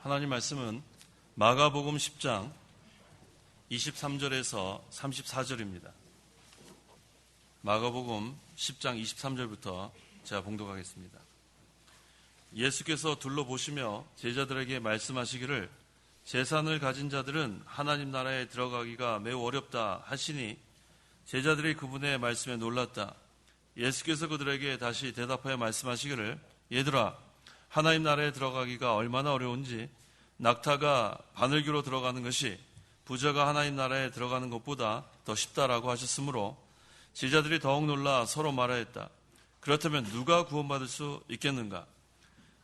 하나님 말씀은 마가복음 10장 23절에서 34절입니다. 마가복음 10장 23절부터 제가 봉독하겠습니다. 예수께서 둘러보시며 제자들에게 말씀하시기를 재산을 가진 자들은 하나님 나라에 들어가기가 매우 어렵다 하시니 제자들이 그분의 말씀에 놀랐다. 예수께서 그들에게 다시 대답하여 말씀하시기를 얘들아, 하나님 나라에 들어가기가 얼마나 어려운지 낙타가 바늘귀로 들어가는 것이 부자가 하나님 나라에 들어가는 것보다 더 쉽다라고 하셨으므로 제자들이 더욱 놀라 서로 말하였다. 그렇다면 누가 구원받을 수 있겠는가?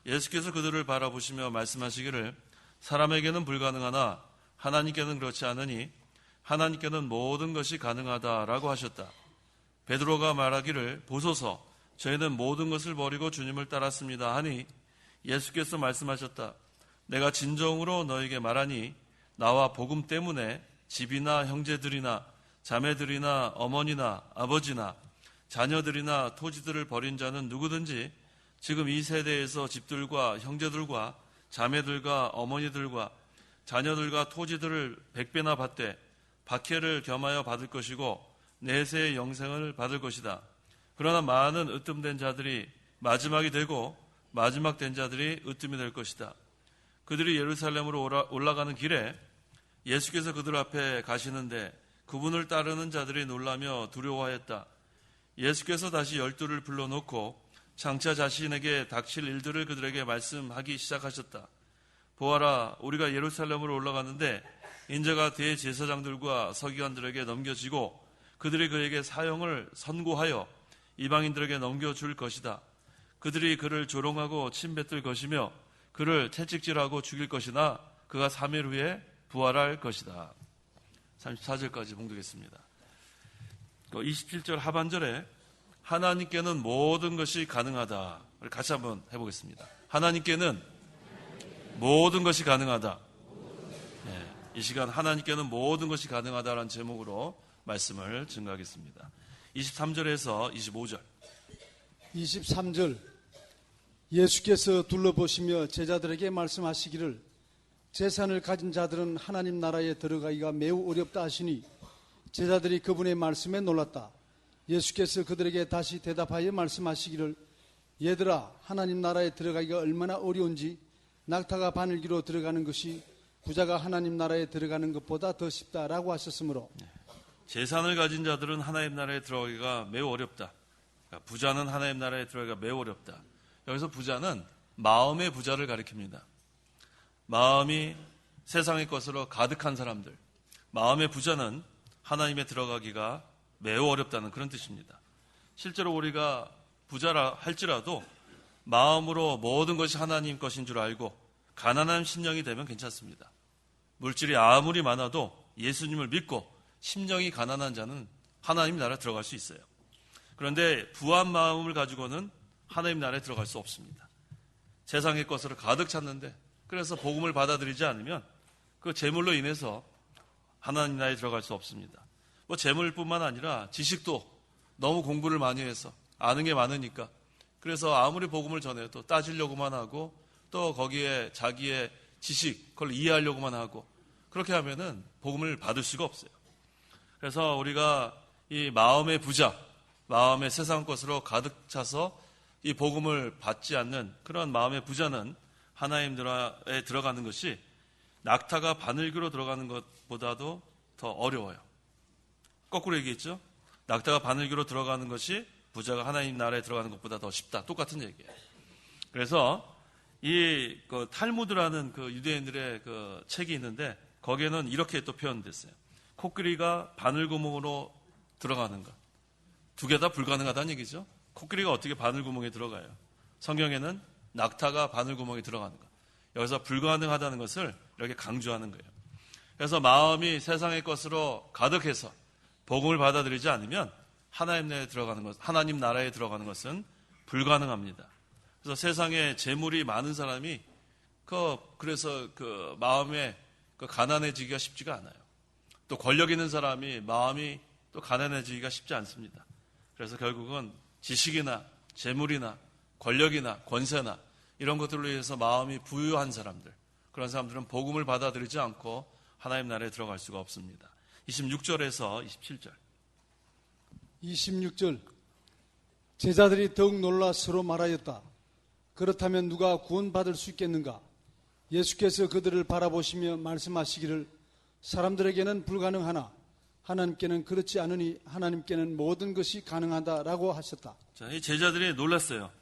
예수께서 그들을 바라보시며 말씀하시기를 사람에게는 불가능하나 하나님께는 그렇지 않으니 하나님께는 모든 것이 가능하다라고 하셨다. 베드로가 말하기를 보소서, 저희는 모든 것을 버리고 주님을 따랐습니다 하니 예수께서 말씀하셨다. 내가 진정으로 너에게 말하니 나와 복음 때문에 집이나 형제들이나 자매들이나 어머니나 아버지나 자녀들이나 토지들을 버린 자는 누구든지 지금 이 세대에서 집들과 형제들과 자매들과 어머니들과 자녀들과 토지들을 100배나 받되 박해를 겸하여 받을 것이고 내세의 영생을 받을 것이다. 그러나 많은 으뜸된 자들이 마지막이 되고 마지막 된 자들이 으뜸이 될 것이다. 그들이 예루살렘으로 올라가는 길에 예수께서 그들 앞에 가시는데 그분을 따르는 자들이 놀라며 두려워하였다. 예수께서 다시 12를 불러놓고 장차 자신에게 닥칠 일들을 그들에게 말씀하기 시작하셨다. 보아라, 우리가 예루살렘으로 올라가는데 인자가 대제사장들과 서기관들에게 넘겨지고 그들이 그에게 사형을 선고하여 이방인들에게 넘겨줄 것이다. 그들이 그를 조롱하고 침뱉을 것이며 그를 채찍질하고 죽일 것이나 그가 3일 후에 부활할 것이다. 34절까지 봉독했습니다. 27절 하반절에 하나님께는 모든 것이 가능하다. 같이 한번 해보겠습니다. 하나님께는 모든 것이 가능하다. 네, 이 시간 하나님께는 모든 것이 가능하다라는 제목으로 말씀을 증거하겠습니다. 23절에서 25절. 23절. 예수께서 둘러보시며 제자들에게 말씀하시기를 재산을 가진 자들은 하나님 나라에 들어가기가 매우 어렵다 하시니 제자들이 그분의 말씀에 놀랐다. 예수께서 그들에게 다시 대답하여 말씀하시기를 얘들아, 하나님 나라에 들어가기가 얼마나 어려운지 낙타가 바늘귀로 들어가는 것이 부자가 하나님 나라에 들어가는 것보다 더 쉽다라고 하셨으므로 재산을 가진 자들은 하나님 나라에 들어가기가 매우 어렵다. 그러니까 부자는 하나님 나라에 들어가기가 매우 어렵다. 여기서 부자는 마음의 부자를 가리킵니다. 마음이 세상의 것으로 가득한 사람들, 마음의 부자는 하나님에 들어가기가 매우 어렵다는 그런 뜻입니다. 실제로 우리가 부자라 할지라도 마음으로 모든 것이 하나님 것인 줄 알고 가난한 심령이 되면 괜찮습니다. 물질이 아무리 많아도 예수님을 믿고 심령이 가난한 자는 하나님 나라에 들어갈 수 있어요. 그런데 부한 마음을 가지고는 하나님 나라에 들어갈 수 없습니다. 세상의 것으로 가득 찼는데 그래서 복음을 받아들이지 않으면 그 재물로 인해서 하나님 나라에 들어갈 수 없습니다. 재물뿐만 아니라 지식도 너무 공부를 많이 해서 아는 게 많으니까 그래서 아무리 복음을 전해도 따지려고만 하고 또 거기에 자기의 지식 그걸 이해하려고만 하고 그렇게 하면은 복음을 받을 수가 없어요. 그래서 우리가 이 마음의 부자, 마음의 세상 것으로 가득 차서 이 복음을 받지 않는 그런 마음의 부자는 하나님 나라에 들어가는 것이 낙타가 바늘귀로 들어가는 것보다도 더 어려워요. 거꾸로 얘기했죠. 낙타가 바늘귀로 들어가는 것이 부자가 하나님 나라에 들어가는 것보다 더 쉽다. 똑같은 얘기예요. 그래서 이 탈무드라는 그 유대인들의 그 책이 있는데 거기에는 이렇게 또 표현됐어요. 코끼리가 바늘구멍으로 들어가는 것. 두 개 다 불가능하다는 얘기죠. 코끼리가 어떻게 바늘구멍에 들어가요? 성경에는 낙타가 바늘구멍에 들어가는 것. 여기서 불가능하다는 것을 이렇게 강조하는 거예요. 그래서 마음이 세상의 것으로 가득해서 복음을 받아들이지 않으면 하나님 나라에 들어가는 것은 불가능합니다. 그래서 세상에 재물이 많은 사람이 그래서 그 마음에 가난해지기가 쉽지가 않아요. 또 권력 있는 사람이 마음이 또 가난해지기가 쉽지 않습니다. 그래서 결국은 지식이나 재물이나 권력이나 권세나 이런 것들로 인해서 마음이 부유한 사람들, 그런 사람들은 복음을 받아들이지 않고 하나님 나라에 들어갈 수가 없습니다. 26절에서 27절. 26절. 제자들이 더욱 놀라 서로 말하였다. 그렇다면 누가 구원받을 수 있겠는가? 예수께서 그들을 바라보시며 말씀하시기를 사람들에게는 불가능하나 하나님께는 그렇지 않으니 하나님께는 모든 것이 가능하다라고 하셨다. 자, 이 제자들이 놀랐어요.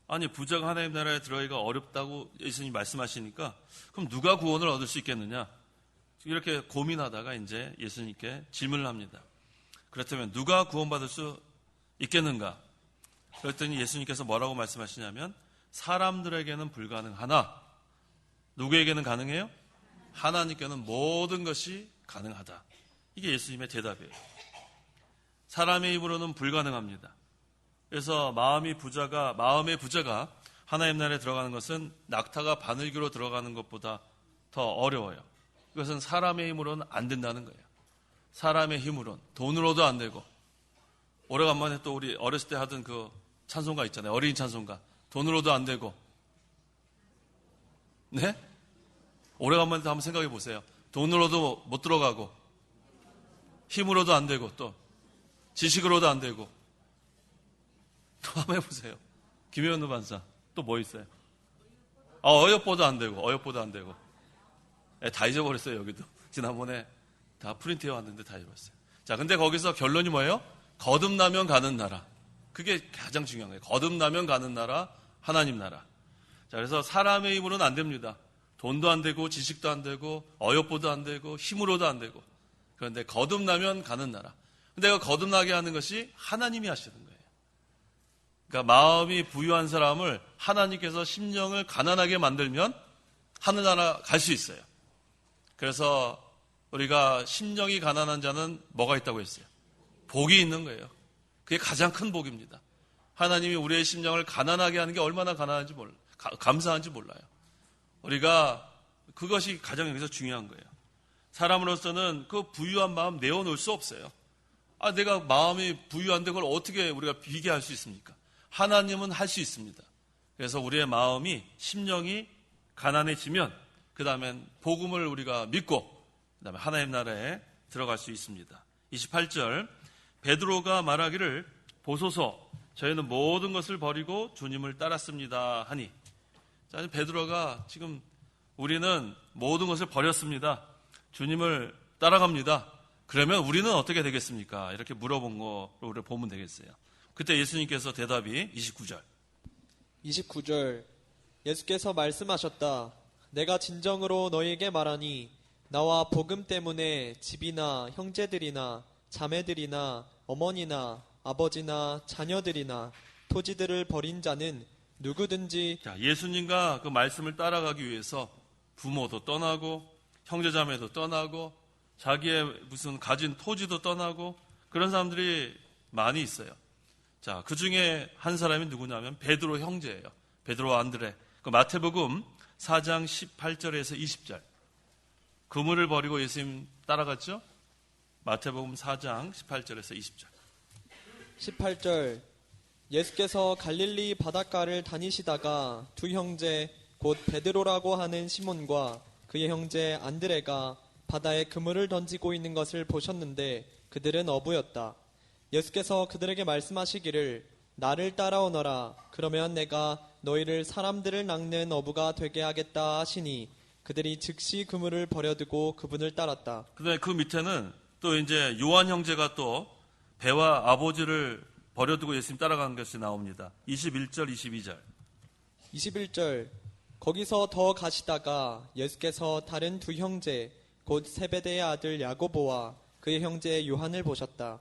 아니, 부자가 하나님 나라에 들어가기가 어렵다고 예수님이 말씀하시니까 그럼 누가 구원을 얻을 수 있겠느냐? 이렇게 고민하다가 이제 예수님께 질문을 합니다. 그렇다면 누가 구원받을 수 있겠는가? 그랬더니 예수님께서 뭐라고 말씀하시냐면 사람들에게는 불가능하나 누구에게는 가능해요? 하나님께는 모든 것이 가능하다. 이게 예수님의 대답이에요. 사람의 힘으로는 불가능합니다. 그래서 마음의 부자가 하나님 나라에 들어가는 것은 낙타가 바늘기로 들어가는 것보다 더 어려워요. 이것은 사람의 힘으로는 안 된다는 거예요. 사람의 힘으로는 돈으로도 안 되고, 오래간만에 또 우리 어렸을 때 하던 그 찬송가 있잖아요. 어린이 찬송가. 돈으로도 안 되고. 네? 오래간만에 한번 생각해 보세요. 돈으로도 못 들어가고, 힘으로도 안 되고, 또 지식으로도 안 되고. 또 한번 해보세요. 김혜원우 반사. 또 뭐 있어요? 어여뽀도 안 되고, 어여뽀도 안 되고. 다 잊어버렸어요, 여기도. 지난번에 다 프린트해 왔는데 다 잊어버렸어요. 자, 근데 거기서 결론이 뭐예요? 거듭나면 가는 나라. 그게 가장 중요한 거예요. 거듭나면 가는 나라, 하나님 나라. 자, 그래서 사람의 힘으로는 안 됩니다. 돈도 안 되고, 지식도 안 되고, 어여뽀도 안 되고, 힘으로도 안 되고. 그런데 거듭나면 가는 나라. 근데 그 거듭나게 하는 것이 하나님이 하시는 거예요. 그러니까 마음이 부유한 사람을 하나님께서 심령을 가난하게 만들면 하늘나라 갈 수 있어요. 그래서 우리가 심령이 가난한 자는 뭐가 있다고 했어요? 복이 있는 거예요. 그게 가장 큰 복입니다. 하나님이 우리의 심령을 가난하게 하는 게 얼마나 가난한지 감사한지 몰라요. 우리가 그것이 가장 여기서 중요한 거예요. 사람으로서는 그 부유한 마음 내어놓을 수 없어요. 내가 마음이 부유한데 그걸 어떻게 우리가 비교할 수 있습니까? 하나님은 할 수 있습니다. 그래서 우리의 마음이, 심령이 가난해지면 그 다음엔 복음을 우리가 믿고 그 다음에 하나님 나라에 들어갈 수 있습니다. 28절, 베드로가 말하기를 보소서 저희는 모든 것을 버리고 주님을 따랐습니다 하니. 자, 베드로가 지금 우리는 모든 것을 버렸습니다. 주님을 따라갑니다. 그러면 우리는 어떻게 되겠습니까? 이렇게 물어본 거로 우리가 보면 되겠어요. 그때 예수님께서 대답이 29절 예수께서 말씀하셨다. 내가 진정으로 너희에게 말하니 나와 복음 때문에 집이나 형제들이나 자매들이나 어머니나 아버지나 자녀들이나 토지들을 버린 자는 누구든지. 자, 예수님과 그 말씀을 따라가기 위해서 부모도 떠나고 형제자매도 떠나고 자기의 무슨 가진 토지도 떠나고 그런 사람들이 많이 있어요. 자, 그 중에 한 사람이 누구냐면 베드로 형제예요. 베드로와 안드레. 그 마태복음 4장 18절에서 20절. 그물을 버리고 예수님 따라갔죠? 마태복음 4장 18절에서 20절. 18절. 예수께서 갈릴리 바닷가를 다니시다가 두 형제 곧 베드로라고 하는 시몬과 그의 형제 안드레가 바다에 그물을 던지고 있는 것을 보셨는데 그들은 어부였다. 예수께서 그들에게 말씀하시기를 나를 따라오너라. 그러면 내가 너희를 사람들을 낚는 어부가 되게 하겠다 하시니 그들이 즉시 그물을 버려두고 그분을 따랐다. 그다음에 그 밑에는 또 이제 요한 형제가 또 배와 아버지를 버려두고 예수님 따라가는 것이 나옵니다. 21절, 22절. 21절. 거기서 더 가시다가 예수께서 다른 두 형제 곧 세베대의 아들 야고보와 그의 형제 요한을 보셨다.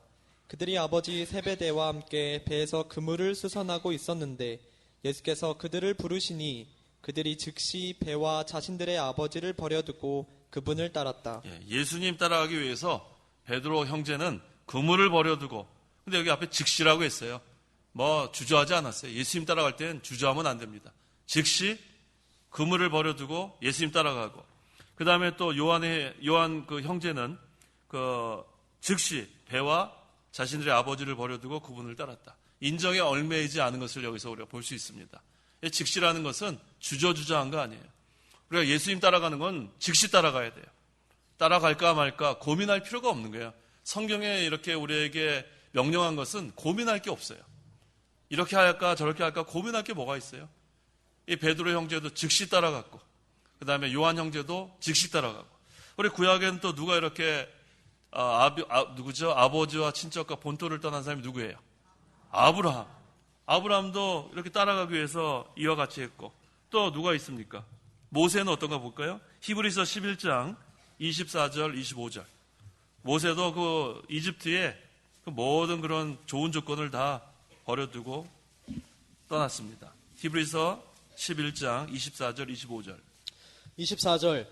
그들이 아버지 세베대와 함께 배에서 그물을 수선하고 있었는데 예수께서 그들을 부르시니 그들이 즉시 배와 자신들의 아버지를 버려두고 그분을 따랐다. 예수님 따라가기 위해서 베드로 형제는 그물을 버려두고, 근데 여기 앞에 즉시라고 했어요. 뭐 주저하지 않았어요. 예수님 따라갈 때는 주저하면 안 됩니다. 즉시 그물을 버려두고 예수님 따라가고, 그 다음에 또 요한 그 형제는 그 즉시 배와 자신들의 아버지를 버려두고 그분을 따랐다. 인정에 얽매이지 않은 것을 여기서 우리가 볼 수 있습니다. 즉시라는 것은 주저주저한 거 아니에요. 우리가 예수님 따라가는 건 즉시 따라가야 돼요. 따라갈까 말까 고민할 필요가 없는 거예요. 성경에 이렇게 우리에게 명령한 것은 고민할 게 없어요. 이렇게 할까 저렇게 할까 고민할 게 뭐가 있어요? 이 베드로 형제도 즉시 따라갔고, 그 다음에 요한 형제도 즉시 따라가고, 우리 구약에는 또 누가 이렇게 누구죠? 아버지와 친척과 본토를 떠난 사람이 누구예요? 아브라함. 아브라함도 이렇게 따라가기 위해서 이와 같이 했고, 또 누가 있습니까? 모세는 어떤가 볼까요? 히브리서 11장 24절 25절. 모세도 그 이집트의 그 모든 그런 좋은 조건을 다 버려두고 떠났습니다. 히브리서 11장 24절 25절. 24절.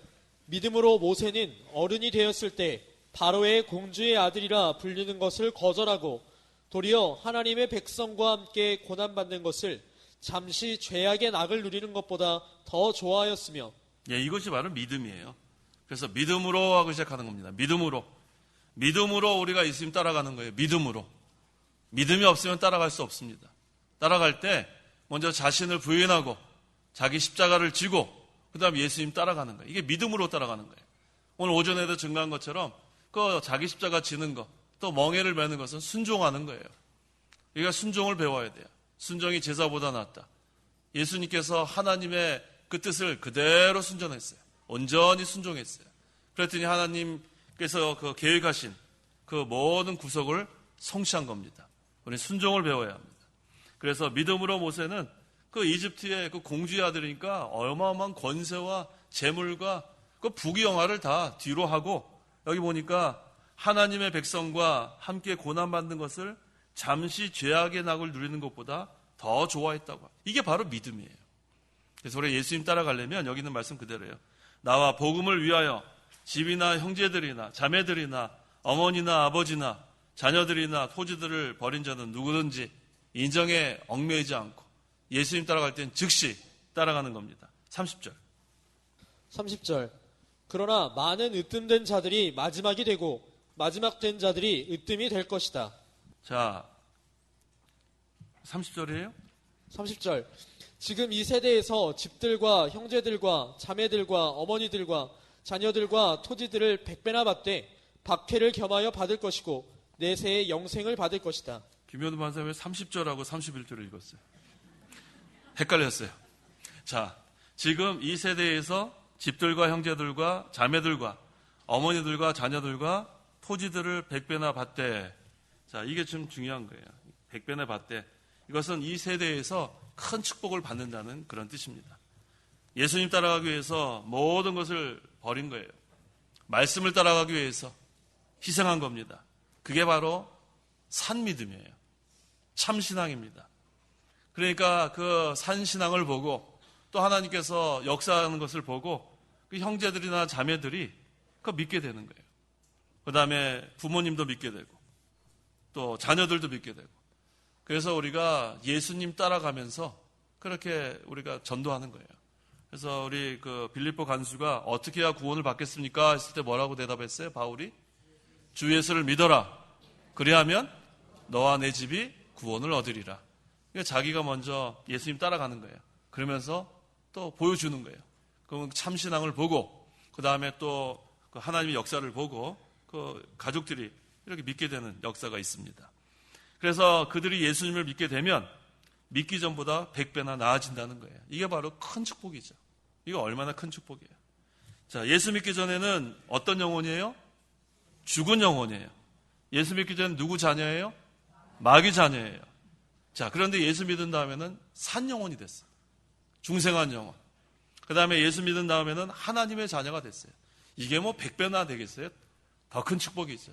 믿음으로 모세는 어른이 되었을 때 바로의 공주의 아들이라 불리는 것을 거절하고 도리어 하나님의 백성과 함께 고난받는 것을 잠시 죄악의 낙을 누리는 것보다 더 좋아하였으며. 예, 이것이 바로 믿음이에요. 그래서 믿음으로 하고 시작하는 겁니다. 믿음으로 우리가 예수님 따라가는 거예요. 믿음으로. 믿음이 없으면 따라갈 수 없습니다. 따라갈 때 먼저 자신을 부인하고 자기 십자가를 지고 그 다음 예수님 따라가는 거예요. 이게 믿음으로 따라가는 거예요. 오늘 오전에도 증거한 것처럼 그 자기 십자가 지는 것, 또 멍에를 매는 것은 순종하는 거예요. 우리가 순종을 배워야 돼요. 순종이 제사보다 낫다. 예수님께서 하나님의 그 뜻을 그대로 순종했어요. 온전히 순종했어요. 그랬더니 하나님께서 그 계획하신 그 모든 구속을 성취한 겁니다. 우리 순종을 배워야 합니다. 그래서 믿음으로 모세는 그 이집트의 그 공주의 아들이니까 어마어마한 권세와 재물과 그 부귀영화를 다 뒤로 하고, 여기 보니까 하나님의 백성과 함께 고난받는 것을 잠시 죄악의 낙을 누리는 것보다 더 좋아했다고. 이게 바로 믿음이에요. 그래서 우리 예수님 따라가려면 여기 있는 말씀 그대로예요. 나와 복음을 위하여 집이나 형제들이나 자매들이나 어머니나 아버지나 자녀들이나 토지들을 버린 자는 누구든지 인정에 얽매이지 않고 예수님 따라갈 땐 즉시 따라가는 겁니다. 30절. 30절. 그러나 많은 으뜸된 자들이 마지막이 되고 마지막 된 자들이 으뜸이 될 것이다. 자, 30절이에요? 30절. 지금 이 세대에서 집들과 형제들과 자매들과 어머니들과 자녀들과 토지들을 100배나 받되 박해를 겸하여 받을 것이고 내세의 영생을 받을 것이다. 김현우 반사님 왜 30절하고 31절을 읽었어요? 헷갈렸어요. 자, 지금 이 세대에서 집들과 형제들과 자매들과 어머니들과 자녀들과 토지들을 100배나 받되. 자, 이게 좀 중요한 거예요. 100배나 받되. 이것은 이 세대에서 큰 축복을 받는다는 그런 뜻입니다. 예수님 따라가기 위해서 모든 것을 버린 거예요. 말씀을 따라가기 위해서 희생한 겁니다. 그게 바로 산믿음이에요. 참신앙입니다. 그러니까 그 산신앙을 보고 또 하나님께서 역사하는 것을 보고 그 형제들이나 자매들이 그거 믿게 되는 거예요. 그 다음에 부모님도 믿게 되고 또 자녀들도 믿게 되고, 그래서 우리가 예수님 따라가면서 그렇게 우리가 전도하는 거예요. 그래서 우리 그 빌립보 간수가 어떻게 해야 구원을 받겠습니까? 했을 때 뭐라고 대답했어요? 바울이 주 예수를 믿어라. 그리하면 너와 내 집이 구원을 얻으리라. 그러니까 자기가 먼저 예수님 따라가는 거예요. 그러면서 또 보여주는 거예요. 그럼 참신앙을 보고 그 다음에 또 그 하나님의 역사를 보고 그 가족들이 이렇게 믿게 되는 역사가 있습니다. 그래서 그들이 예수님을 믿게 되면 믿기 전보다 100배나 나아진다는 거예요. 이게 바로 큰 축복이죠. 이거 얼마나 큰 축복이에요. 자, 예수 믿기 전에는 어떤 영혼이에요? 죽은 영혼이에요. 예수 믿기 전에 누구 자녀예요? 마귀 자녀예요. 자, 그런데 예수 믿은 다음에는 산 영혼이 됐어요. 중생한 영혼. 그 다음에 예수 믿은 다음에는 하나님의 자녀가 됐어요. 이게 뭐 100배나 되겠어요? 더 큰 축복이죠.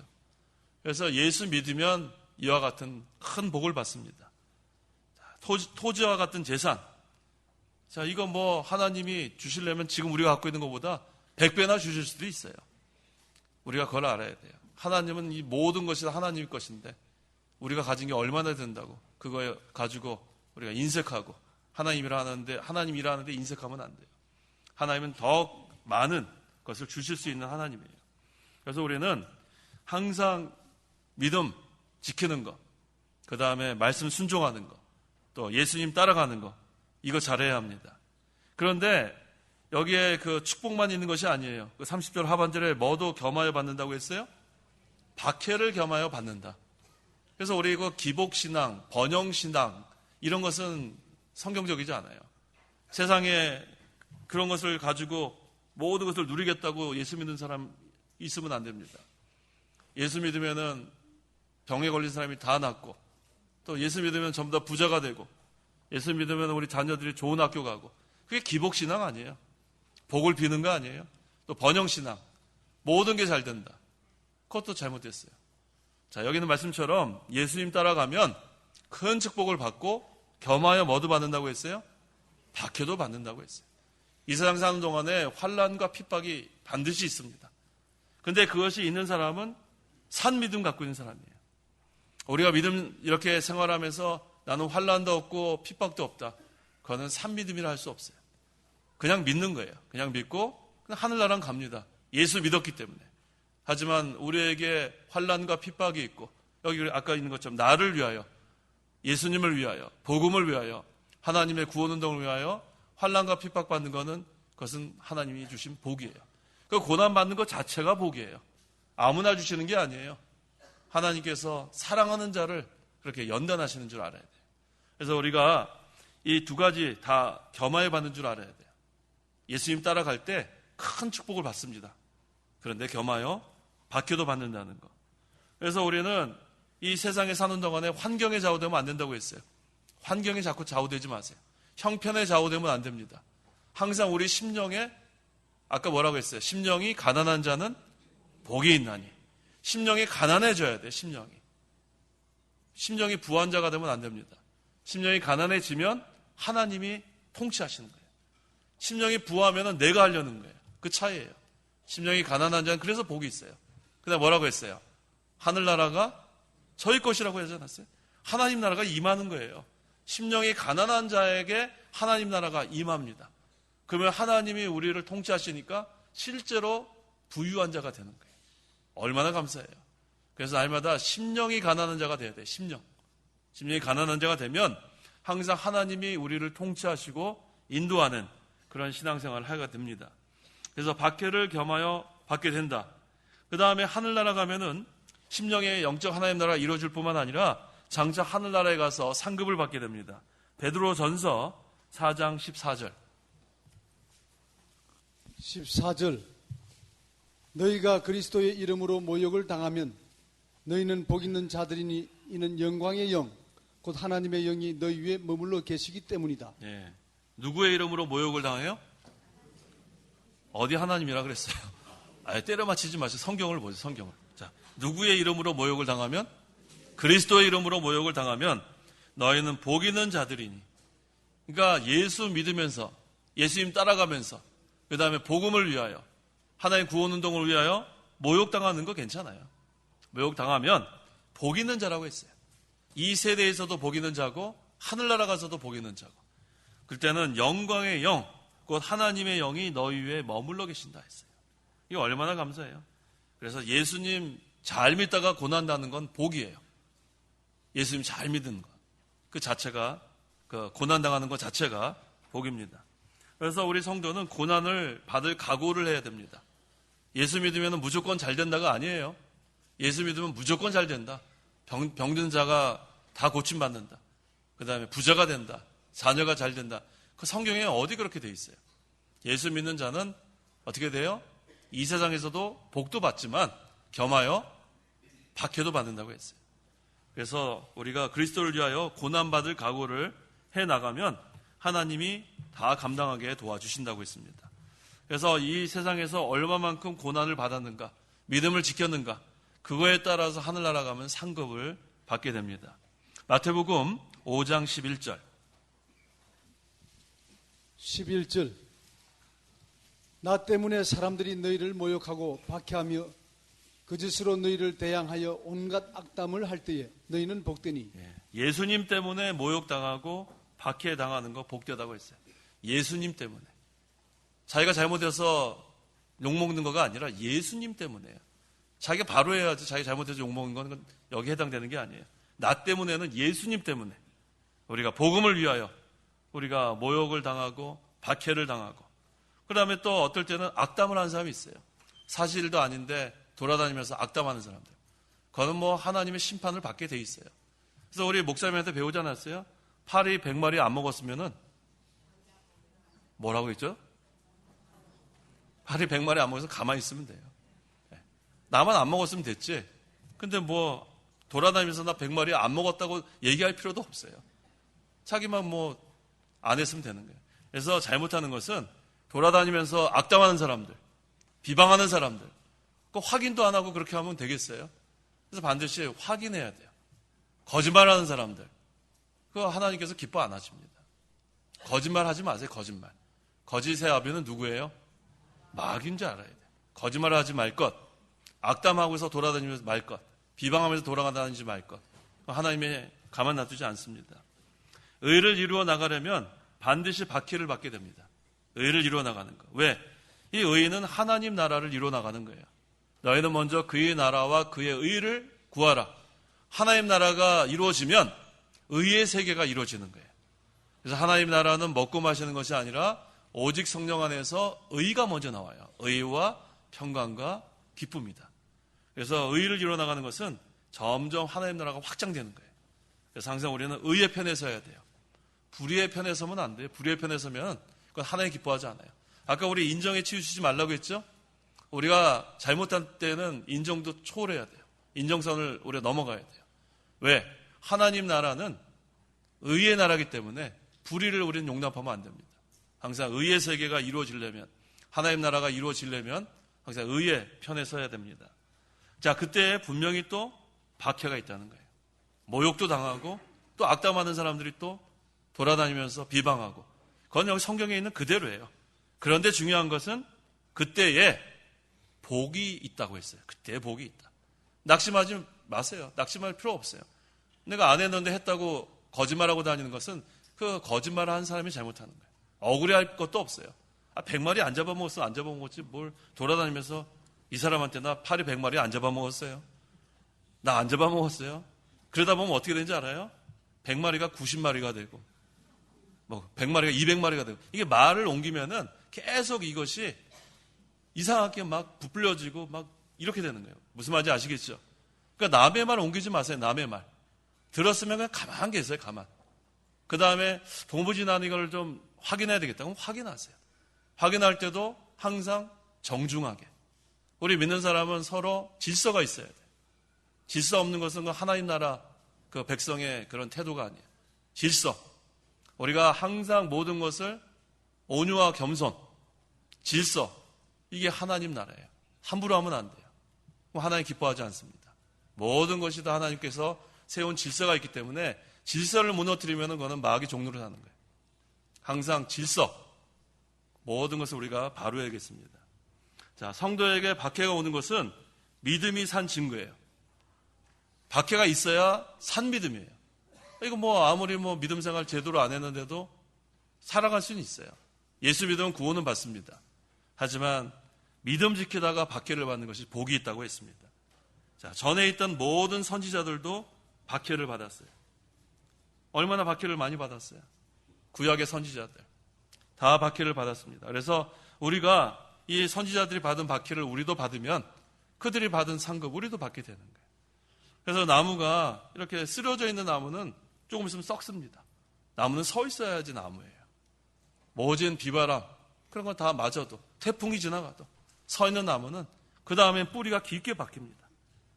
그래서 예수 믿으면 이와 같은 큰 복을 받습니다. 토지와 같은 재산. 자, 이거 뭐 하나님이 주시려면 지금 우리가 갖고 있는 것보다 100배나 주실 수도 있어요. 우리가 그걸 알아야 돼요. 하나님은 이 모든 것이 다 하나님의 것인데 우리가 가진 게 얼마나 된다고 그거 가지고 우리가 인색하고 하나님 일하는데 인색하면 안 돼요. 하나님은 더 많은 것을 주실 수 있는 하나님이에요. 그래서 우리는 항상 믿음 지키는 것, 그 다음에 말씀 순종하는 것, 또 예수님 따라가는 것, 이거 잘해야 합니다. 그런데 여기에 그 축복만 있는 것이 아니에요. 그 30절 하반절에 뭐도 겸하여 받는다고 했어요? 박해를 겸하여 받는다. 그래서 우리 그 기복신앙, 번영신앙 이런 것은 성경적이지 않아요. 세상에 그런 것을 가지고 모든 것을 누리겠다고 예수 믿는 사람 있으면 안 됩니다. 예수 믿으면은 병에 걸린 사람이 다 낫고, 또 예수 믿으면 전부 다 부자가 되고, 예수 믿으면 우리 자녀들이 좋은 학교 가고, 그게 기복신앙 아니에요. 복을 비는 거 아니에요. 또 번영신앙, 모든 게 잘 된다. 그것도 잘못됐어요. 자, 여기는 말씀처럼 예수님 따라가면 큰 축복을 받고 겸하여 뭐도 받는다고 했어요? 박해도 받는다고 했어요. 이 세상 사는 동안에 환난과 핍박이 반드시 있습니다. 근데 그것이 있는 사람은 산 믿음 갖고 있는 사람이에요. 우리가 믿음 이렇게 생활하면서 나는 환난도 없고 핍박도 없다. 그거는 산 믿음이라 할 수 없어요. 그냥 믿는 거예요. 그냥 믿고 그냥 하늘나라는 갑니다. 예수 믿었기 때문에. 하지만 우리에게 환난과 핍박이 있고, 여기 아까 있는 것처럼 나를 위하여, 예수님을 위하여, 복음을 위하여, 하나님의 구원운동을 위하여 환난과 핍박받는 것은 그것은 하나님이 주신 복이에요. 그 고난받는 것 자체가 복이에요. 아무나 주시는 게 아니에요. 하나님께서 사랑하는 자를 그렇게 연단하시는 줄 알아야 돼요. 그래서 우리가 이 두 가지 다 겸하여 받는 줄 알아야 돼요. 예수님 따라갈 때 큰 축복을 받습니다. 그런데 겸하여 박해도 받는다는 거. 그래서 우리는 이 세상에 사는 동안에 환경에 좌우되면 안 된다고 했어요. 환경에 자꾸 좌우되지 마세요. 형편에 좌우되면 안 됩니다. 항상 우리 심령에, 아까 뭐라고 했어요? 심령이 가난한 자는 복이 있나니. 심령이 가난해져야 돼, 심령이. 심령이 부한 자가 되면 안 됩니다. 심령이 가난해지면 하나님이 통치하시는 거예요. 심령이 부하면 내가 하려는 거예요. 그 차이예요. 심령이 가난한 자는 그래서 복이 있어요. 그다음 뭐라고 했어요? 하늘나라가 저희 것이라고 하지 않았어요? 하나님 나라가 임하는 거예요. 심령이 가난한 자에게 하나님 나라가 임합니다. 그러면 하나님이 우리를 통치하시니까 실제로 부유한 자가 되는 거예요. 얼마나 감사해요. 그래서 날마다 심령이 가난한 자가 돼야 돼요. 심령이 가난한 자가 되면 항상 하나님이 우리를 통치하시고 인도하는 그런 신앙생활을 하게 됩니다. 그래서 박해를 겸하여 받게 된다. 그 다음에 하늘나라 가면은 심령의 영적 하나님 나라가 이루어질 뿐만 아니라 장차 하늘나라에 가서 상급을 받게 됩니다. 베드로전서 4장 14절. 14절. 너희가 그리스도의 이름으로 모욕을 당하면 너희는 복 있는 자들이니 이는 영광의 영 곧 하나님의 영이 너희 위에 머물러 계시기 때문이다. 예. 누구의 이름으로 모욕을 당해요? 어디 하나님이라 그랬어요? 아예 때려 맞히지 마세요. 성경을 보세요. 성경을. 자, 누구의 이름으로 모욕을 당하면? 그리스도의 이름으로 모욕을 당하면 너희는 복 있는 자들이니. 그러니까 예수 믿으면서, 예수님 따라가면서, 그 다음에 복음을 위하여, 하나님 구원운동을 위하여 모욕당하는 거 괜찮아요. 모욕당하면 복 있는 자라고 했어요. 이 세대에서도 복 있는 자고 하늘나라 가서도 복 있는 자고. 그때는 영광의 영, 곧 하나님의 영이 너희 위에 머물러 계신다 했어요. 이게 얼마나 감사해요. 그래서 예수님 잘 믿다가 고난당하는 건 복이에요. 예수님 잘 믿는 것. 그 자체가, 그 고난당하는 것 자체가 복입니다. 그래서 우리 성도는 고난을 받을 각오를 해야 됩니다. 예수 믿으면 무조건 잘 된다가 아니에요. 예수 믿으면 무조건 잘 된다. 병든 자가 다 고침받는다. 그 다음에 부자가 된다. 자녀가 잘 된다. 그 성경에 어디 그렇게 돼 있어요? 예수 믿는 자는 어떻게 돼요? 이 세상에서도 복도 받지만 겸하여 박해도 받는다고 했어요. 그래서 우리가 그리스도를 위하여 고난받을 각오를 해나가면 하나님이 다 감당하게 도와주신다고 했습니다. 그래서 이 세상에서 얼마만큼 고난을 받았는가, 믿음을 지켰는가, 그거에 따라서 하늘나라 가면 상급을 받게 됩니다. 마태복음 5장 11절. 11절. 나 때문에 사람들이 너희를 모욕하고 박해하며 거짓으로 너희를 대항하여 온갖 악담을 할 때에 너희는 복되니. 예수님 때문에 모욕당하고 박해당하는 거 복되다고 했어요. 예수님 때문에. 자기가 잘못해서 욕먹는 거가 아니라 예수님 때문에요. 자기가 바로 해야지. 자기가 잘못해서 욕먹는 건 여기 해당되는 게 아니에요. 나 때문에는 예수님 때문에 우리가 복음을 위하여 우리가 모욕을 당하고 박해를 당하고, 그 다음에 또 어떨 때는 악담을 하는 사람이 있어요. 사실도 아닌데 돌아다니면서 악담하는 사람들. 그거는 뭐 하나님의 심판을 받게 돼 있어요. 그래서 우리 목사님한테 배우지 않았어요? 파리 100마리 안 먹었으면은 뭐라고 했죠? 파리 100마리 안 먹어서 가만히 있으면 돼요. 나만 안 먹었으면 됐지. 근데 뭐 돌아다니면서 나 100마리 안 먹었다고 얘기할 필요도 없어요. 자기만 뭐 안 했으면 되는 거예요. 그래서 잘못하는 것은 돌아다니면서 악담하는 사람들, 비방하는 사람들, 그 확인도 안 하고 그렇게 하면 되겠어요? 그래서 반드시 확인해야 돼요. 거짓말하는 사람들, 그거 하나님께서 기뻐 안 하십니다. 거짓말하지 마세요. 거짓말. 거짓의 아비는 누구예요? 마귀인 줄 알아야 돼요. 거짓말하지 말 것, 악담하고서 돌아다니면서 말 것, 비방하면서 돌아다니지 말 것. 하나님의 가만 놔두지 않습니다. 의를 이루어 나가려면 반드시 박해를 받게 됩니다. 의를 이루어 나가는 것. 왜? 이 의는 하나님 나라를 이루어 나가는 거예요. 너희는 먼저 그의 나라와 그의 의를 구하라. 하나님 나라가 이루어지면 의의 세계가 이루어지는 거예요. 그래서 하나님 나라는 먹고 마시는 것이 아니라 오직 성령 안에서 의가 먼저 나와요. 의와 평강과 기쁨이다. 그래서 의를 이루어 나가는 것은 점점 하나님 나라가 확장되는 거예요. 그래서 항상 우리는 의의 편에 서야 돼요. 불의의 편에 서면 안 돼요. 불의의 편에 서면 그건 하나님 기뻐하지 않아요. 아까 우리 인정에 치우치지 말라고 했죠? 우리가 잘못한 때는 인정도 초월해야 돼요. 인정선을 우리가 넘어가야 돼요. 왜? 하나님 나라는 의의 나라이기 때문에 불의를 우리는 용납하면 안 됩니다. 항상 의의 세계가 이루어지려면, 하나님 나라가 이루어지려면 항상 의의 편에 서야 됩니다. 자, 그때 분명히 또 박해가 있다는 거예요. 모욕도 당하고 또 악담하는 사람들이 또 돌아다니면서 비방하고, 그건 여기 성경에 있는 그대로예요. 그런데 중요한 것은 그때에 복이 있다고 했어요. 그때에 복이 있다. 낙심하지 마세요. 낙심할 필요 없어요. 내가 안 했는데 했다고 거짓말하고 다니는 것은 그 거짓말을 한 사람이 잘못하는 거예요. 억울해할 것도 없어요. 100마리 안 잡아먹었어. 안 잡아먹었지. 뭘 돌아다니면서 이 사람한테 나 파리 100마리 안 잡아먹었어요. 나 안 잡아먹었어요. 그러다 보면 어떻게 되는지 알아요? 100마리가 90마리가 되고, 뭐 100마리가 200마리가 되고, 이게 말을 옮기면은 계속 이것이 이상하게 막 부풀려지고 막 이렇게 되는 거예요. 무슨 말인지 아시겠죠? 그러니까 남의 말 옮기지 마세요. 남의 말. 들었으면 그냥 가만 계세요. 가만. 그 다음에 도무지난 이걸 좀 확인해야 되겠다. 그럼 확인하세요. 확인할 때도 항상 정중하게. 우리 믿는 사람은 서로 질서가 있어야 돼요. 질서 없는 것은 하나님 나라 그 백성의 그런 태도가 아니에요. 질서. 우리가 항상 모든 것을 온유와 겸손, 질서, 이게 하나님 나라예요. 함부로 하면 안 돼요. 하나님 기뻐하지 않습니다. 모든 것이 다 하나님께서 세운 질서가 있기 때문에 질서를 무너뜨리면 그거는 마귀 종로를 하는 거예요. 항상 질서, 모든 것을 우리가 바로해야겠습니다. 자, 성도에게 박해가 오는 것은 믿음이 산 증거예요. 박해가 있어야 산 믿음이에요. 이거 뭐 아무리 뭐 믿음 생활 제대로 안 했는데도 살아갈 수는 있어요. 예수 믿으면 구원은 받습니다. 하지만 믿음 지키다가 박해를 받는 것이 복이 있다고 했습니다. 자, 전에 있던 모든 선지자들도 박해를 받았어요. 얼마나 박해를 많이 받았어요? 구약의 선지자들 다 박해를 받았습니다. 그래서 우리가 이 선지자들이 받은 박해를 우리도 받으면 그들이 받은 상급 우리도 받게 되는 거예요. 그래서 나무가 이렇게 쓰러져 있는 나무는 조금 있으면 썩습니다. 나무는 서 있어야지 나무예요. 모진 비바람 그런 건 다 맞아도, 태풍이 지나가도 서 있는 나무는 그 다음에 뿌리가 깊게 박힙니다.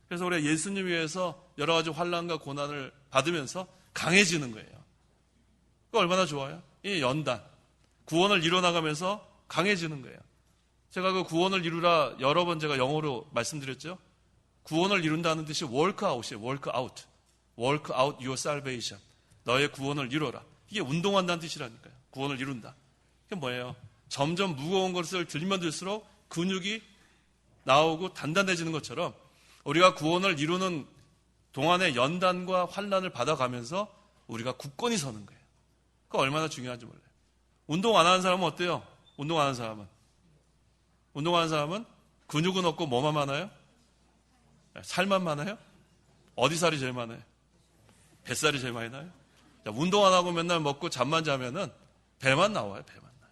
그래서 우리가 예수님 위해서 여러 가지 환난과 고난을 받으면서 강해지는 거예요. 그거 얼마나 좋아요? 이 연단, 구원을 이뤄나가면서 강해지는 거예요. 제가 그 구원을 이루라 여러 번 제가 영어로 말씀드렸죠. 구원을 이룬다는 뜻이 work out이에요. work out. work out your salvation. 너의 구원을 이뤄라. 이게 운동한다는 뜻이라니까요. 구원을 이룬다. 이게 뭐예요? 점점 무거운 것을 들면 들수록 근육이 나오고 단단해지는 것처럼 우리가 구원을 이루는 동안의 연단과 환난을 받아가면서 우리가 굳건히 서는 거예요. 그거 얼마나 중요한지 몰라요. 운동 안 하는 사람은 어때요? 운동 안 하는 사람은? 운동하는 사람은 근육은 없고 뭐만 많아요? 살만 많아요? 어디 살이 제일 많아요? 뱃살이 제일 많이 나요? 자, 운동 안 하고 맨날 먹고 잠만 자면은 배만 나와요. 배만 나요.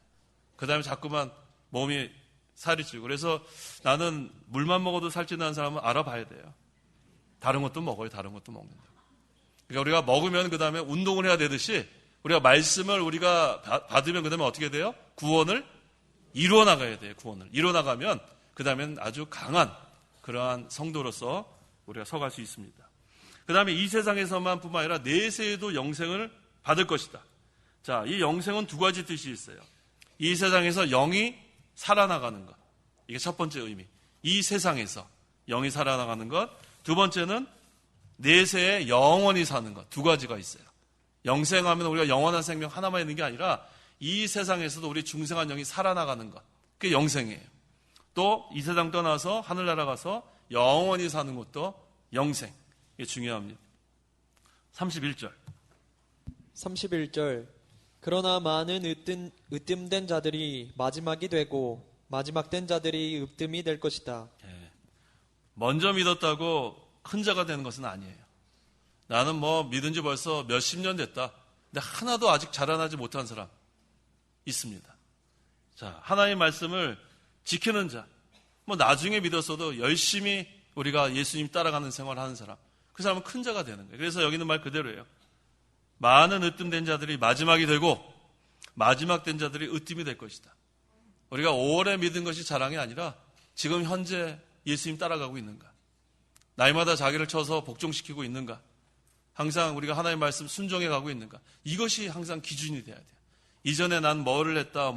그 다음에 자꾸만 몸이 살이 찌고. 그래서 나는 물만 먹어도 살찐다는 사람은 알아봐야 돼요. 다른 것도 먹어요. 다른 것도 먹는다. 그러니까 우리가 먹으면 그 다음에 운동을 해야 되듯이 우리가 말씀을 우리가 받으면 그 다음에 어떻게 돼요? 구원을 이루어 나가야 돼요. 구원을 이루어 나가면 그 다음에는 아주 강한 그러한 성도로서 우리가 서갈 수 있습니다. 그 다음에 이 세상에서만 뿐만 아니라 내세에도 영생을 받을 것이다. 자, 이 영생은 두 가지 뜻이 있어요. 이 세상에서 영이 살아나가는 것. 이게 첫 번째 의미. 이 세상에서 영이 살아나가는 것. 두 번째는 내세에 영원히 사는 것. 두 가지가 있어요. 영생하면 우리가 영원한 생명 하나만 있는 게 아니라 이 세상에서도 우리 중생한 영이 살아나가는 것. 그게 영생이에요. 또 이 세상 떠나서 하늘나라 가서 영원히 사는 것도 영생. 이게 중요합니다. 31절. 31절. 그러나 많은 으뜸된 자들이 마지막이 되고 마지막된 자들이 으뜸이 될 것이다. 먼저 믿었다고 큰 자가 되는 것은 아니에요. 나는 뭐 믿은 지 벌써 몇십 년 됐다. 근데 하나도 아직 자라나지 못한 사람 있습니다. 자, 하나님의 말씀을 지키는 자, 뭐 나중에 믿었어도 열심히 우리가 예수님 따라가는 생활을 하는 사람, 그 사람은 큰 자가 되는 거예요. 그래서 여기는 말 그대로예요. 많은 으뜸된 자들이 마지막이 되고 마지막 된 자들이 으뜸이 될 것이다. 우리가 오래 믿은 것이 자랑이 아니라 지금 현재 예수님 따라가고 있는가, 날마다 자기를 쳐서 복종시키고 있는가, 항상 우리가 하나님의 말씀 순종해 가고 있는가, 이것이 항상 기준이 돼야 돼요. 이전에 난 뭐를 했다,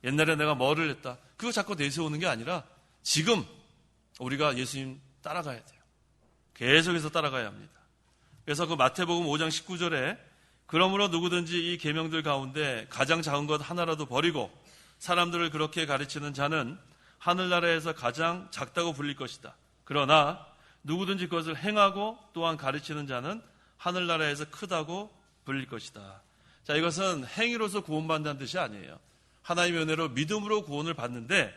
옛날에 내가 뭐를 했다, 그거 자꾸 내세우는 게 아니라 지금 우리가 예수님 따라가야 돼요. 계속해서 따라가야 합니다. 그래서 그 마태복음 5장 19절에 그러므로 누구든지 이 계명들 가운데 가장 작은 것 하나라도 버리고 사람들을 그렇게 가르치는 자는 하늘나라에서 가장 작다고 불릴 것이다. 그러나 누구든지 그것을 행하고 또한 가르치는 자는 하늘나라에서 크다고 불릴 것이다. 자, 이것은 행위로서 구원받는다는 뜻이 아니에요. 하나님의 은혜로 믿음으로 구원을 받는데,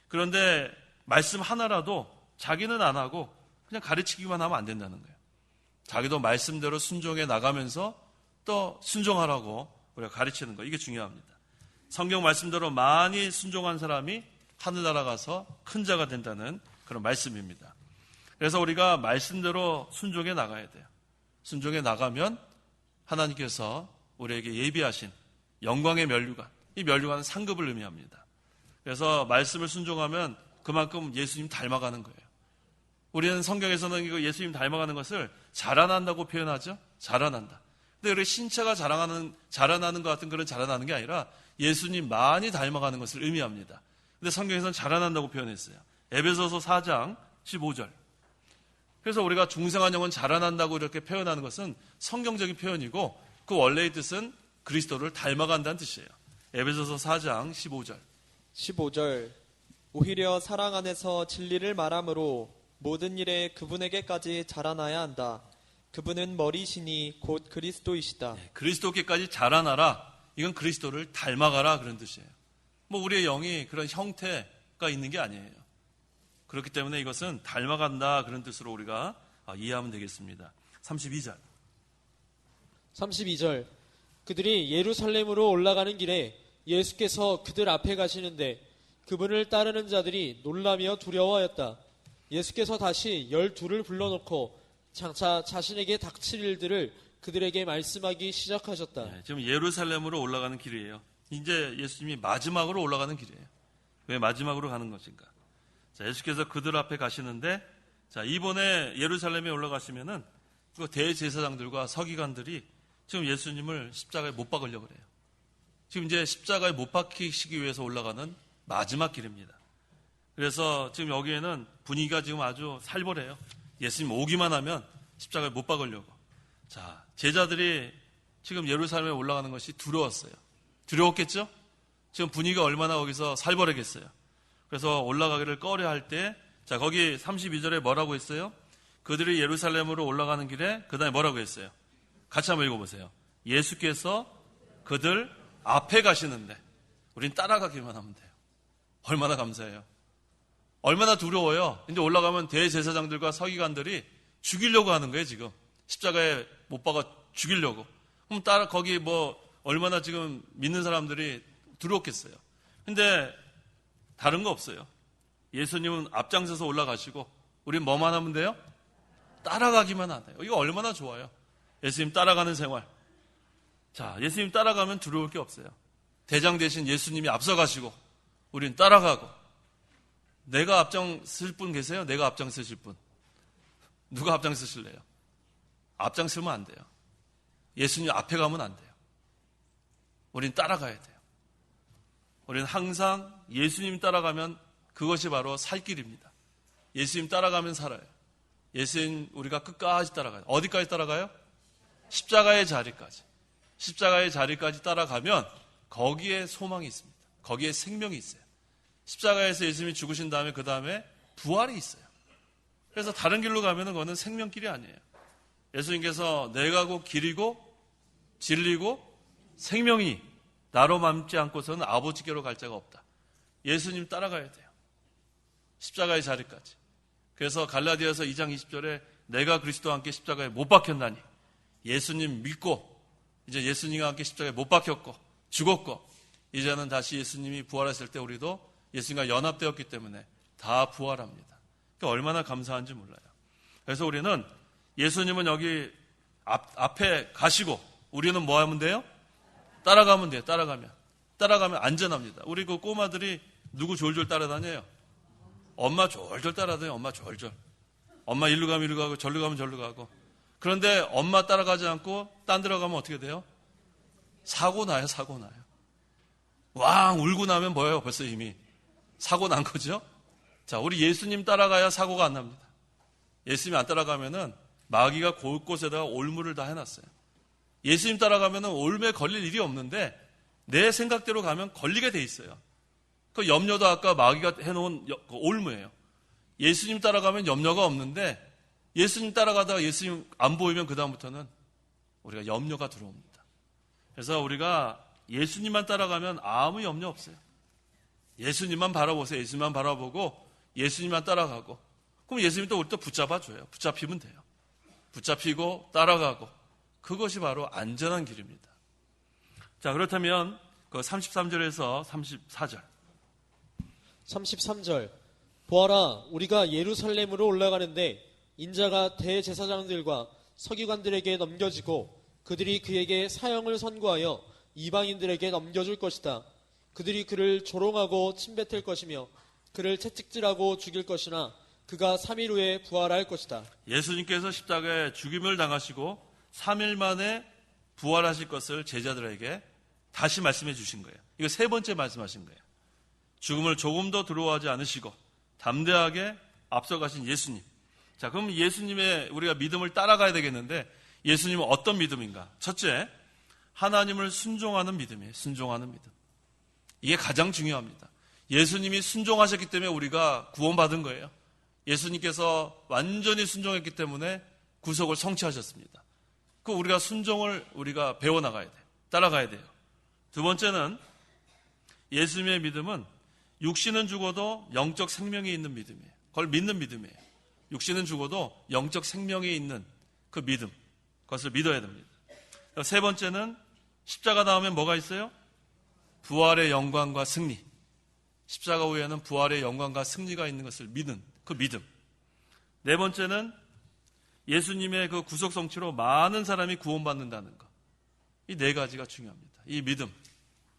그런데 말씀 하나라도 자기는 안 하고 그냥 가르치기만 하면 안 된다는 거예요. 자기도 말씀대로 순종해 나가면서 또 순종하라고 우리가 가르치는 거, 이게 중요합니다. 성경 말씀대로 많이 순종한 사람이 하늘나라 가서 큰 자가 된다는 그런 말씀입니다. 그래서 우리가 말씀대로 순종해 나가야 돼요. 순종해 나가면 하나님께서 우리에게 예비하신 영광의 면류관, 이 면류관은 상급을 의미합니다. 그래서 말씀을 순종하면 그만큼 예수님 닮아가는 거예요. 우리는 성경에서는 이거 예수님 닮아가는 것을 자라난다고 표현하죠. 자라난다. 근데 우리 신체가 자라나는 것 같은 그런 자라나는 게 아니라 예수님 많이 닮아가는 것을 의미합니다. 근데 성경에서는 자라난다고 표현했어요. 에베소서 4장 15절. 그래서 우리가 중생한 영은 자라난다고 이렇게 표현하는 것은 성경적인 표현이고, 그 원래의 뜻은 그리스도를 닮아간다는 뜻이에요. 에베소서 4장 15절. 15절. 오히려 사랑 안에서 진리를 말함으로 모든 일에 그분에게까지 자라나야 한다. 그분은 머리시니 곧 그리스도이시다. 그리스도께까지 자라나라. 이건 그리스도를 닮아가라, 그런 뜻이에요. 뭐 우리의 영이 그런 형태가 있는 게 아니에요. 그렇기 때문에 이것은 닮아간다, 그런 뜻으로 우리가 이해하면 되겠습니다. 32절. 32절. 그들이 예루살렘으로 올라가는 길에 예수께서 그들 앞에 가시는데 그분을 따르는 자들이 놀라며 두려워하였다. 예수께서 다시 12를 불러놓고 장차 자신에게 닥칠 일들을 그들에게 말씀하기 시작하셨다. 네, 지금 예루살렘으로 올라가는 길이에요. 이제 예수님이 마지막으로 올라가는 길이에요. 왜 마지막으로 가는 것인가? 자, 예수께서 그들 앞에 가시는데, 자, 이번에 예루살렘에 올라가시면은 그 대제사장들과 서기관들이 지금 예수님을 십자가에 못 박으려고 그래요. 지금 이제 십자가에 못 박히시기 위해서 올라가는 마지막 길입니다. 그래서 지금 여기에는 분위기가 지금 아주 살벌해요. 예수님 오기만 하면 십자가에 못 박으려고. 자, 제자들이 지금 예루살렘에 올라가는 것이 두려웠어요. 두려웠겠죠? 지금 분위기가 얼마나 거기서 살벌하겠어요. 그래서 올라가기를 꺼려할 때, 자, 거기 32절에 뭐라고 했어요? 그들이 예루살렘으로 올라가는 길에 그 다음에 뭐라고 했어요? 같이 한번 읽어보세요. 예수께서 그들 앞에 가시는데 우린 따라가기만 하면 돼요. 얼마나 감사해요. 얼마나 두려워요. 이제 올라가면 대제사장들과 서기관들이 죽이려고 하는 거예요. 지금 십자가에 못 박아 죽이려고. 그럼 거기 뭐 얼마나 지금 믿는 사람들이 두렵겠어요. 근데 다른 거 없어요. 예수님은 앞장서서 올라가시고 우린 뭐만 하면 돼요? 따라가기만 하네요. 이거 얼마나 좋아요. 예수님 따라가는 생활. 자, 예수님 따라가면 두려울 게 없어요. 대장 대신 예수님이 앞서가시고 우린 따라가고. 내가 앞장설 분 계세요? 내가 앞장서실 분. 누가 앞장서실래요? 앞장서면 안 돼요. 예수님 앞에 가면 안 돼요. 우린 따라가야 돼요. 우리는 항상 예수님 따라가면 그것이 바로 살 길입니다. 예수님 따라가면 살아요. 예수님 우리가 끝까지 따라가요. 어디까지 따라가요? 십자가의 자리까지. 십자가의 자리까지 따라가면 거기에 소망이 있습니다. 거기에 생명이 있어요. 십자가에서 예수님이 죽으신 다음에 그 다음에 부활이 있어요. 그래서 다른 길로 가면 그거는 생명길이 아니에요. 예수님께서 내가 곧 길이고 진리고 생명이 나로 맘지 않고서는 아버지께로 갈 자가 없다. 예수님 따라가야 돼요. 십자가의 자리까지. 그래서 갈라디아서 2장 20절에 내가 그리스도와 함께 십자가에 못 박혔나니 예수님 믿고 이제 예수님과 함께 십자가에 못 박혔고 죽었고 이제는 다시 예수님이 부활했을 때 우리도 예수님과 연합되었기 때문에 다 부활합니다. 그러니까 얼마나 감사한지 몰라요. 그래서 우리는 예수님은 여기 앞에 가시고 우리는 뭐 하면 돼요? 따라가면 돼요. 따라가면 안전합니다. 우리 그 꼬마들이 누구 졸졸 따라다녀요? 엄마 졸졸 따라다녀요. 엄마 졸졸. 엄마 일로 가면 일로 가고 절로 가면 절로 가고. 그런데 엄마 따라가지 않고 딴 데로 가면 어떻게 돼요? 사고 나요. 왕 울고 나면 뭐예요? 벌써 이미 사고 난 거죠? 자, 우리 예수님 따라가야 사고가 안 납니다. 예수님 안 따라가면은 마귀가 곳곳에다가 올무를 다 해놨어요. 예수님 따라가면은 올무에 걸릴 일이 없는데 내 생각대로 가면 걸리게 돼 있어요. 그 염려도 아까 마귀가 해놓은 올무예요. 예수님 따라가면 염려가 없는데 예수님 따라가다가 예수님 안 보이면 그 다음부터는 우리가 염려가 들어옵니다. 그래서 우리가 예수님만 따라가면 아무 염려 없어요. 예수님만 바라보세요. 예수님만 바라보고 예수님만 따라가고 그럼 예수님이 또 우리 또 붙잡아줘요. 붙잡히면 돼요. 붙잡히고 따라가고 그것이 바로 안전한 길입니다. 자, 그렇다면 그 33절에서 34절 33절 보아라 우리가 예루살렘으로 올라가는데 인자가 대제사장들과 서기관들에게 넘겨지고 그들이 그에게 사형을 선고하여 이방인들에게 넘겨줄 것이다. 그들이 그를 조롱하고 침뱉을 것이며 그를 채찍질하고 죽일 것이나 그가 3일 후에 부활할 것이다. 예수님께서 십자가에 죽임을 당하시고 3일 만에 부활하실 것을 제자들에게 다시 말씀해 주신 거예요. 이거 세 번째 말씀하신 거예요. 죽음을 조금도 두려워하지 않으시고 담대하게 앞서가신 예수님. 자, 그럼 예수님의 우리가 믿음을 따라가야 되겠는데 예수님은 어떤 믿음인가? 첫째, 하나님을 순종하는 믿음이에요. 순종하는 믿음. 이게 가장 중요합니다. 예수님이 순종하셨기 때문에 우리가 구원받은 거예요. 예수님께서 완전히 순종했기 때문에 구속을 성취하셨습니다. 그 우리가 순종을 우리가 배워나가야 돼요. 따라가야 돼요. 두 번째는 예수님의 믿음은 육신은 죽어도 영적 생명이 있는 믿음이에요. 그걸 믿는 믿음이에요. 육신은 죽어도 영적 생명이 있는 그 믿음. 그것을 믿어야 됩니다. 세 번째는 십자가 다음에 뭐가 있어요? 부활의 영광과 승리. 십자가 후에는 부활의 영광과 승리가 있는 것을 믿는 그 믿음. 네 번째는 예수님의 그 구속 성취로 많은 사람이 구원받는다는 것. 이 네 가지가 중요합니다. 이 믿음.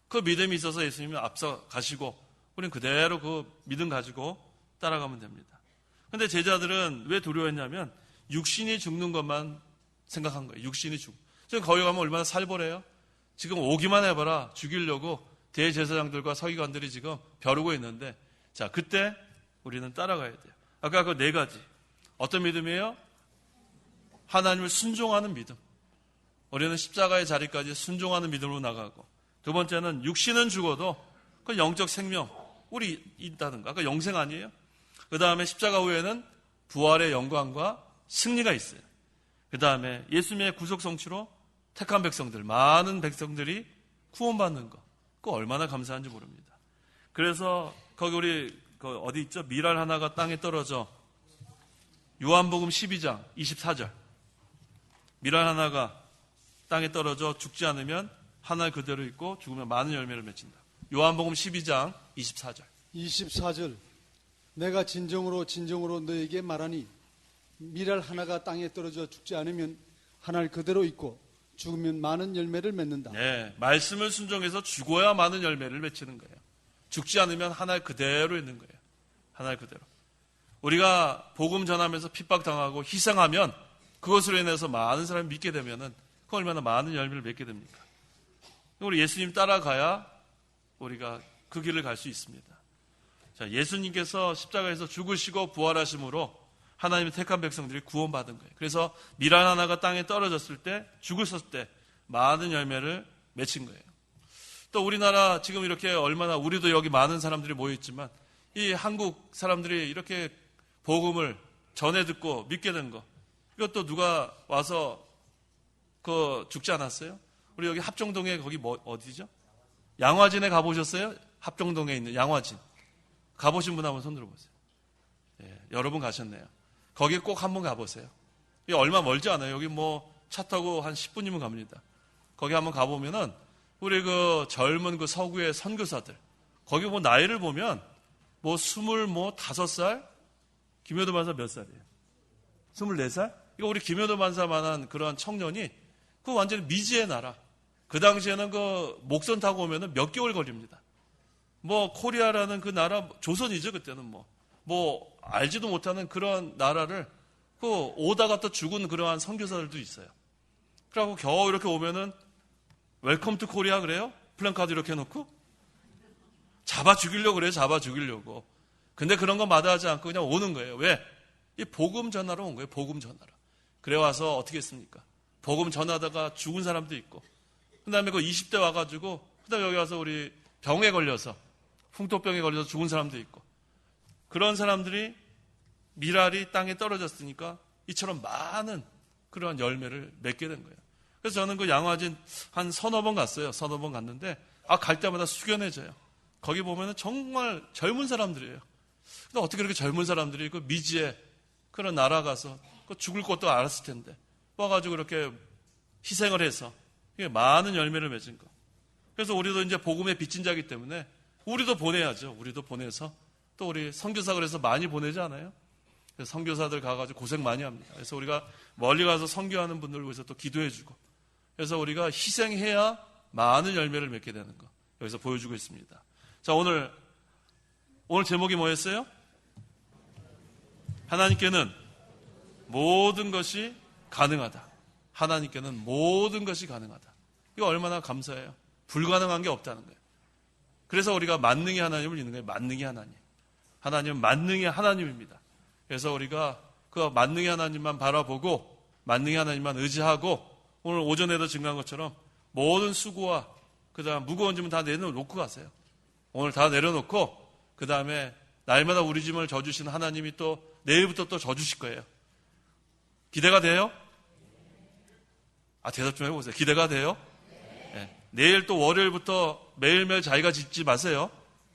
그 믿음이 있어서 예수님이 앞서 가시고 우리는 그대로 그 믿음 가지고 따라가면 됩니다. 그런데 제자들은 왜 두려워했냐면 육신이 죽는 것만 생각한 거예요. 육신이 죽고. 지금 거기 가면 얼마나 살벌해요? 지금 오기만 해봐라. 죽이려고 대제사장들과 서기관들이 지금 벼르고 있는데 자, 그때 우리는 따라가야 돼요. 아까 그 네 가지. 어떤 믿음이에요? 하나님을 순종하는 믿음. 우리는 십자가의 자리까지 순종하는 믿음으로 나가고 두 번째는 육신은 죽어도 그 영적 생명 우리 있다는 거. 아까 영생 아니에요? 그 다음에 십자가 후에는 부활의 영광과 승리가 있어요. 그 다음에 예수님의 구속 성취로 택한 백성들, 많은 백성들이 구원받는 거. 그거 얼마나 감사한지 모릅니다. 그래서 거기 우리 어디 있죠? 밀알 하나가 땅에 떨어져. 요한복음 12장 24절. 밀알 하나가 땅에 떨어져 죽지 않으면 하나 그대로 있고 죽으면 많은 열매를 맺힌다. 요한복음 12장 24절. 24절 내가 진정으로 진정으로 너에게 말하니 밀알 하나가 땅에 떨어져 죽지 않으면 한 알 그대로 있고 죽으면 많은 열매를 맺는다. 네, 말씀을 순종해서 죽어야 많은 열매를 맺히는 거예요. 죽지 않으면 한 알 그대로 있는 거예요. 한 알 그대로. 우리가 복음 전하면서 핍박당하고 희생하면 그것으로 인해서 많은 사람이 믿게 되면은 그 얼마나 많은 열매를 맺게 됩니까? 우리 예수님 따라가야 우리가 그 길을 갈 수 있습니다. 자, 예수님께서 십자가에서 죽으시고 부활하심으로 하나님의 택한 백성들이 구원받은 거예요. 그래서 밀알 하나가 땅에 떨어졌을 때, 죽었을 때 많은 열매를 맺힌 거예요. 또 우리나라 지금 이렇게 얼마나, 우리도 여기 많은 사람들이 모여있지만 이 한국 사람들이 이렇게 복음을 전해 듣고 믿게 된 거, 이것도 누가 와서 죽지 않았어요? 우리 여기 합정동에 거기 어디죠? 양화진에 가보셨어요? 합정동에 있는 양화진. 가보신 분 한번 손 들어보세요. 예, 여러분 가셨네요. 거기 꼭 한번 가보세요. 이게 얼마 멀지 않아요. 여기 차 타고 한 10분이면 갑니다. 거기 한번 가보면은 우리 그 젊은 그 서구의 선교사들, 거기 나이를 보면 25살? 김효도 만사 몇 살이에요? 24살? 이거 우리 김효도 만사만한 그런 청년이 그 완전히 미지의 나라. 그 당시에는 그 목선 타고 오면은 몇 개월 걸립니다. 코리아라는 그 나라, 조선이죠, 그때는 알지도 못하는 그런 나라를 오다가 또 죽은 그러한 선교사들도 있어요. 그러고 겨우 이렇게 오면은 웰컴 투 코리아 그래요? 플랜카드 이렇게 해놓고 잡아 죽이려고 그래요. 잡아 죽이려고. 근데 그런 거 마다하지 않고 그냥 오는 거예요. 왜? 이 복음 전하러 온 거예요. 복음 전하러. 그래 와서 어떻게 했습니까? 복음 전하다가 죽은 사람도 있고, 그 다음에 20대 와가지고, 그 다음에 여기 와서 우리 병에 걸려서, 풍토병에 걸려서 죽은 사람도 있고, 그런 사람들이 밀알이 땅에 떨어졌으니까 이처럼 많은 그런 열매를 맺게 된 거예요. 그래서 저는 그 양화진 한 서너 번 갔어요. 서너 번 갔는데, 갈 때마다 숙연해져요. 거기 보면은 정말 젊은 사람들이에요. 근데 어떻게 그렇게 젊은 사람들이 그 미지의 그런 나라 가서 죽을 것도 알았을 텐데, 와가지고 이렇게 희생을 해서 많은 열매를 맺은 거. 그래서 우리도 이제 복음의 빚진 자이기 때문에 우리도 보내야죠. 우리도 보내서 또 우리 선교사 그래서 많이 보내지 않아요? 그래서 선교사들 가가지고 고생 많이 합니다. 그래서 우리가 멀리 가서 선교하는 분들 위해서 또 기도해주고, 그래서 우리가 희생해야 많은 열매를 맺게 되는 거 여기서 보여주고 있습니다. 자, 오늘 제목이 뭐였어요? 하나님께는 모든 것이 가능하다. 하나님께는 모든 것이 가능하다. 이거 얼마나 감사해요. 불가능한 게 없다는 거예요. 그래서 우리가 만능의 하나님을 믿는 거예요. 만능의 하나님. 하나님은 만능의 하나님입니다. 그래서 우리가 그 만능의 하나님만 바라보고 만능의 하나님만 의지하고, 오늘 오전에도 증거한 것처럼 모든 수고와 그 다음 무거운 짐은 다 내려놓고 가세요. 오늘 다 내려놓고 그 다음에 날마다 우리 짐을 져주시는 하나님이 또 내일부터 또 져주실 거예요. 기대가 돼요? 대답 좀 해보세요. 기대가 돼요? 네. 내일 또 월요일부터 매일매일 자기가 짓지 마세요.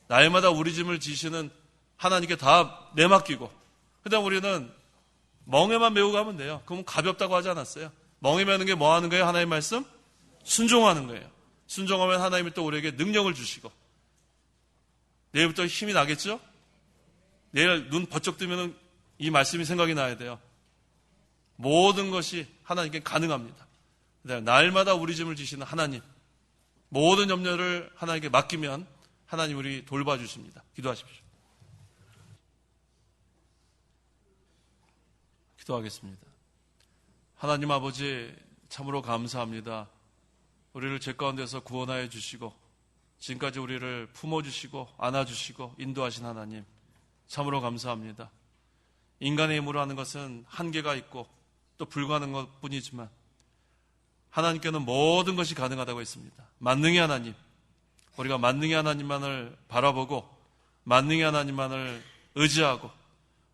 날마다 우리 짐을 지시는 하나님께 다 내맡기고, 그 다음 우리는 멍에만 메고 가면 돼요. 그럼 가볍다고 하지 않았어요? 멍에 메는 게 뭐 하는 거예요? 하나님 말씀? 순종하는 거예요. 순종하면 하나님이 또 우리에게 능력을 주시고, 내일부터 힘이 나겠죠? 내일 눈 번쩍 뜨면 이 말씀이 생각이 나야 돼요. 모든 것이 하나님께 가능합니다. 그다음에 날마다 우리 짐을 지시는 하나님, 모든 염려를 하나님께 맡기면 하나님 우리 돌봐주십니다. 기도하십시오. 기도하겠습니다. 하나님 아버지, 참으로 감사합니다. 우리를 죄 가운데서 구원하여 주시고 지금까지 우리를 품어주시고 안아주시고 인도하신 하나님, 참으로 감사합니다. 인간의 힘으로 하는 것은 한계가 있고 또 불가능한 것뿐이지만 하나님께는 모든 것이 가능하다고 했습니다. 만능의 하나님, 우리가 만능의 하나님만을 바라보고 만능의 하나님만을 의지하고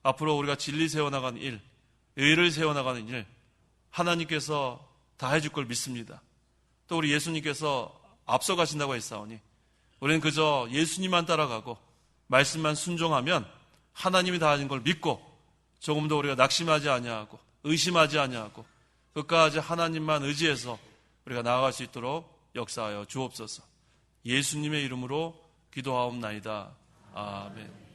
앞으로 우리가 진리 세워나가는 일, 의를 세워나가는 일, 하나님께서 다 해줄 걸 믿습니다. 또 우리 예수님께서 앞서가신다고 했사오니 우리는 그저 예수님만 따라가고 말씀만 순종하면 하나님이 다 하신 걸 믿고 조금 더 우리가 낙심하지 아니하고 의심하지 아니하고 끝까지 하나님만 의지해서 우리가 나아갈 수 있도록 역사하여 주옵소서. 예수님의 이름으로 기도하옵나이다. 아멘.